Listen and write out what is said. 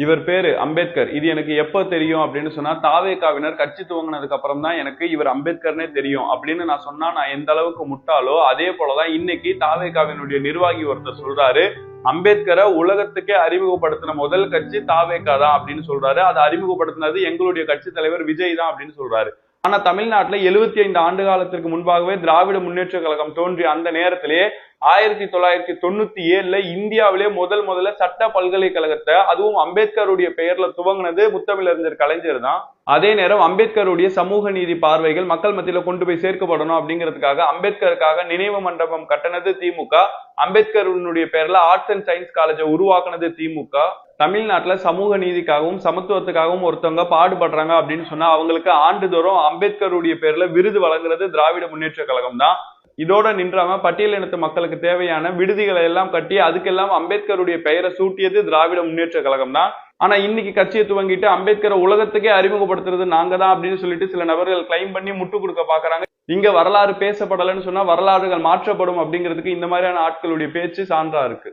இவர் பேரு அம்பேத்கர். இது எனக்கு எப்ப தெரியும் அப்படின்னு சொன்னா, தாவேகாவினர் கட்சி துவங்கினதுக்கு அப்புறம் தான் எனக்கு இவர் அம்பேத்கர்னே தெரியும் அப்படின்னு நான் சொன்னா நான் எந்த அளவுக்கு முட்டாளோ, அதே போலதான் இன்னைக்கு தாவேகாவினுடைய நிர்வாகி ஒருத்தர் சொல்றாரு, அம்பேத்கரை உலகத்துக்கே அறிமுகப்படுத்தின முதல் கட்சி தாவேகா தான் அப்படின்னு சொல்றாரு. அதை அறிமுகப்படுத்தினது எங்களுடைய கட்சி தலைவர் விஜய் தான் அப்படின்னு சொல்றாரு. ஆனா தமிழ்நாட்டுல 75 ஆண்டு காலத்திற்கு முன்பாகவே திராவிட முன்னேற்ற கழகம் தோன்றிய அந்த நேரத்திலேயே 1997 இந்தியாவிலே முதல்ல சட்ட பல்கலைக்கழகத்தை அதுவும் அம்பேத்கருடைய பெயர்ல துவங்கினது முத்தமிழறிஞர் கலைஞர் தான். அதே நேரம் அம்பேத்கருடைய சமூக நீதி பார்வைகள் மக்கள் மத்தியில கொண்டு போய் சேர்க்கப்படணும் அப்படிங்கிறதுக்காக அம்பேத்கருக்காக நினைவு மண்டபம் கட்டினது திமுக. அம்பேத்கருடைய பெயர்ல ஆர்ட்ஸ் அண்ட் சயின்ஸ் காலேஜை உருவாக்குனது திமுக. தமிழ்நாட்டுல சமூக நீதிக்காகவும் சமத்துவத்துக்காகவும் ஒருத்தவங்க பாடுபடுறாங்க அப்படின்னு சொன்னா அவங்களுக்கு ஆண்டுதோறும் அம்பேத்கருடைய பேர்ல விருது வழங்குறது திராவிட முன்னேற்ற கழகம் தான். இதோட நின்றாம பட்டியலினத்து மக்களுக்கு தேவையான விடுதிகளை எல்லாம் கட்டி அதுக்கெல்லாம் அம்பேத்கருடைய பெயரை சூட்டியது திராவிட முன்னேற்ற கழகம் தான். ஆனா இன்னைக்கு கட்சியை துவங்கிட்டு அம்பேத்கரை உலகத்துக்கே அறிமுகப்படுத்துறது நாங்க தான் அப்படின்னு சொல்லிட்டு சில நபர்கள் கிளைம் பண்ணி முட்டு கொடுக்க பாக்குறாங்க. இங்க வரலாறு பேசப்படலைன்னு சொன்னா வரலாறுகள் மாற்றப்படும் அப்படிங்கிறதுக்கு இந்த மாதிரியான ஆட்களுடைய பேச்சு சான்றா இருக்கு.